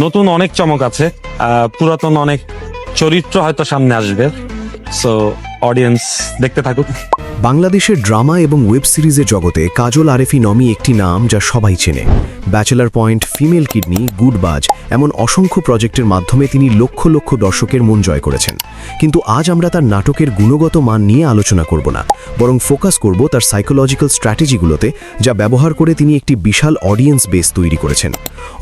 নতুন অনেক চমক আছে, পুরাতন অনেক চরিত্র হয়তো সামনে আসবে। সো অডিয়েন্স দেখতে থাকুক। বাংলাদেশের ড্রামা এবং ওয়েব সিরিজের জগতে কাজল আরেফি নমি একটি নাম যা সবাই চেনে। ব্যাচেলার পয়েন্ট, ফিমেল কিডনি, গুডবাজ এমন অসংখ্য প্রজেক্টের মাধ্যমে তিনি লক্ষ লক্ষ দর্শকের মন জয় করেছেন। কিন্তু আজ আমরা তার নাটকের গুণগত মান নিয়ে আলোচনা করব না, বরং ফোকাস করব তার সাইকোলজিক্যাল স্ট্র্যাটেজিগুলোতে, যা ব্যবহার করে তিনি একটি বিশাল অডিয়েন্স বেস তৈরি করেছেন।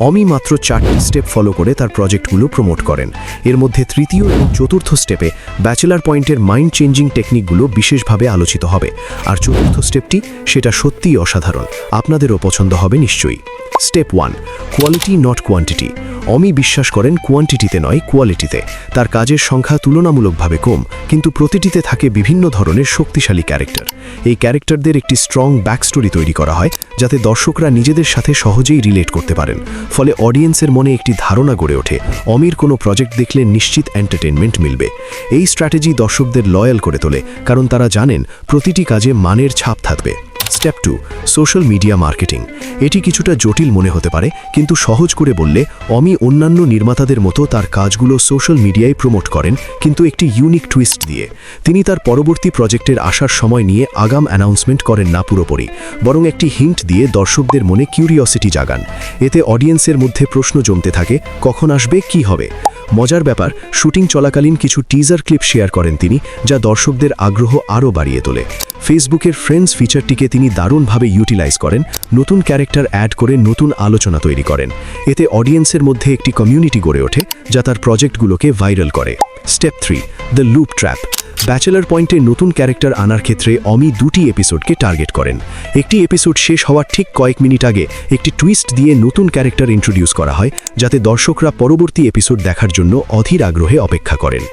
অমি মাত্র 4টি স্টেপ ফলো করে তার প্রজেক্টগুলো প্রমোট করেন। এর মধ্যে তৃতীয় এবং চতুর্থ স্টেপে ব্যাচেলার পয়েন্টের মাইন্ড চেঞ্জিং টেকনিকগুলো বিশেষভাবে আলোচিত হবে। আর চতুর্থ স্টেপটি, সেটা সত্যিই অসাধারণ, আপনাদেরও পছন্দ হবে নিশ্চয়ই। Step 1, quality not quantity. অমি বিশ্বাস করেন কোয়ান্টিটিতে নয়, কোয়ালিটিতে। তার কাজের সংখ্যা তুলনামূলকভাবে কম, কিন্তু প্রতিটিতে থাকে বিভিন্ন ধরনের শক্তিশালী ক্যারেক্টার। এই ক্যারেক্টারদের একটি স্ট্রং ব্যাকস্টোরি তৈরি করা হয়, যাতে দর্শকরা নিজেদের সাথে সহজেই রিলেট করতে পারেন। ফলে অডিয়েন্সের মনে একটি ধারণা গড়ে ওঠে, অমির কোনো প্রজেক্ট দেখলে নিশ্চিত এন্টারটেইনমেন্ট মিলবে। এই স্ট্র্যাটেজি দর্শকদের লয়াল করে তোলে, কারণ তারা জানেন প্রতিটি কাজে মানের ছাপ থাকবে। Step 2, social media marketing. এটি কিছুটা জটিল মনে হতে পারে, কিন্তু সহজ করে বললে, অমি অন্যান্য নির্মাতাদের মতো তার কাজগুলো সোশ্যাল মিডিয়ায় প্রমোট করেন, কিন্তু একটি ইউনিক টুইস্ট দিয়ে। তিনি তার পরবর্তী প্রজেক্টের আসার সময় নিয়ে আগাম অ্যানাউন্সমেন্ট করেন না পুরোপুরি, বরং একটি হিন্ট দিয়ে দর্শকদের মনে কিউরিওসিটি জাগান। এতে অডিয়েন্সের মধ্যে প্রশ্ন জমতে থাকে, কখন আসবে, কি হবে। মজার ব্যাপার, শুটিং চলাকালীন কিছু টিজার ক্লিপ শেয়ার করেন তিনি, যা দর্শকদের আগ্রহ আরও বাড়িয়ে তোলে। ফেসবুকের ফ্রেন্ডস ফিচারটিকে তিনি দারুণভাবে ইউটিলাইজ করেন, নতুন ক্যারেক্টার অ্যাড করে নতুন আলোচনা তৈরি করেন। এতে অডিয়েন্সের মধ্যে একটি কমিউনিটি গড়ে ওঠে, যা তার প্রজেক্টগুলোকে ভাইরাল করে। Step 3, the loop trap. Bachelor পয়েন্টে নতুন ক্যারেক্টার আনার ক্ষেত্রে অমি 2টি এপিসোডকে টার্গেট করেন। একটি এপিসোড শেষ হওয়ার ঠিক কয়েক মিনিট আগে একটি টুইস্ট দিয়ে নতুন ক্যারেক্টার ইন্ট্রোডিউস করা হয়, যাতে দর্শকরা পরবর্তী এপিসোড দেখার জন্য অধীর আগ্রহে অপেক্ষা করেন।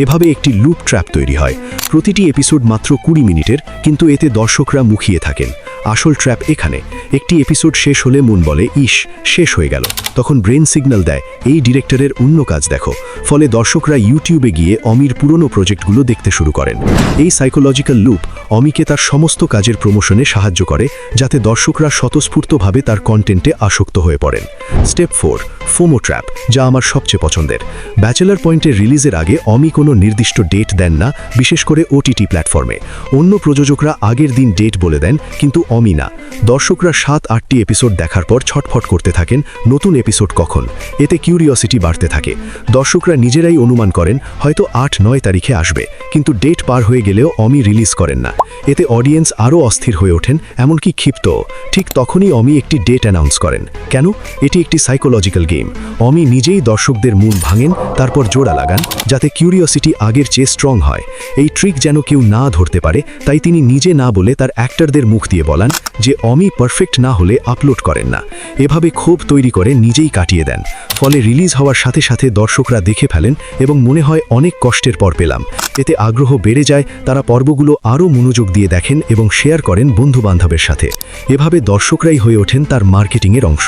এভাবে একটি লুপ ট্র্যাপ তৈরি হয়। প্রতিটি এপিসোড মাত্র 20 মিনিটের, কিন্তু এতে দর্শকরা মুখিয়ে থাকেন। আসল ট্র্যাপ এখানে, একটি এপিসোড শেষ হলে মন বলে, ইস, শেষ হয়ে গেল। তখন ব্রেন সিগন্যাল দেয়, এই ডিরেক্টরের অন্য কাজ দেখো। ফলে দর্শকরা ইউটিউবে গিয়ে অমির পুরনো প্রজেক্টগুলো দেখতে শুরু করেন। এই সাইকোলজিক্যাল লুপ অমিকে তার সমস্ত কাজের প্রমোশনে সাহায্য করে, যাতে দর্শকরা স্বতঃস্ফূর্তভাবে তার কন্টেন্টে আসক্ত হয়ে পড়েন। স্টেপ 4, ফোমো ট্র্যাপ, যা আমার সবচেয়ে পছন্দের। ব্যাচেলার পয়েন্টের রিলিজের আগে অমি কোনো নির্দিষ্ট ডেট দেন না, বিশেষ করে ওটিটি প্ল্যাটফর্মে। অন্য প্রযোজকরা আগের দিন ডেট বলে দেন, কিন্তু অমি না। দর্শকরা 7-8টি এপিসোড দেখার পর ছটফট করতে থাকেন, নতুন এপিসোড কখন। এতে কিউরিওসিটি বাড়তে থাকে। দর্শকরা নিজেরাই অনুমান করেন হয়তো 8-9 তারিখে আসবে, কিন্তু ডেট পার হয়ে গেলেও অমি রিলিজ করেন না। এতে অডিয়েন্স আরও অস্থির হয়ে ওঠেন, এমনকি ক্ষিপ্ত। ঠিক তখনই অমি একটি ডেট অ্যানাউন্স করেন। কেন? এটি একটি সাইকোলজিক্যাল গেম। অমি নিজেই দর্শকদের মন ভাঙেন, তারপর জোড়া লাগান, যাতে কিউরিওসিটি আগের চেয়ে স্ট্রং হয়। এই ট্রিক যেন কেউ না ধরতে পারে, তাই তিনি নিজে না বলে তার অ্যাক্টরদের মুখ দিয়ে বলান যে অমি পারফেক্ট না হলে আপলোড করেন না। এভাবে ক্ষোভ তৈরি করে নিজেই কাটিয়ে দেন। ফলে রিলিজ হওয়ার সাথে সাথে দর্শকরা দেখে ফেলেন এবং মনে হয় অনেক কষ্টের পর পেলাম। এতে আগ্রহ বেড়ে যায়, তারা পর্বগুলো আরও মনোযোগ দিয়ে দেখেন এবং শেয়ার করেন বন্ধুবান্ধবের সাথে। এভাবে দর্শকরাই হয়ে ওঠেন তার মার্কেটিংয়ের অংশ।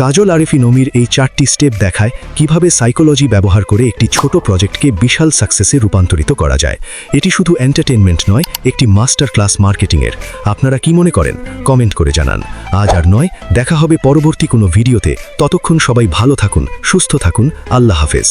কাজল আরেফি নমির এই 4টি স্টেপ দেখায় কিভাবে সাইকোলজি ব্যবহার করে একটি ছোট প্রজেক্টকে বিশাল সাকসেসে রূপান্তরিত করা যায়। এটি শুধু এন্টারটেইনমেন্ট নয়, একটি মাস্টার ক্লাস মার্কেটিংয়ের। আপনারা কি মনে করেন? কমেন্ট করে জানান। আজ আর নয়, দেখা হবে পরবর্তী কোনো ভিডিওতে। ততক্ষণ সবাই ভালো থাকুন, সুস্থ থাকুন। আল্লাহ হাফেজ।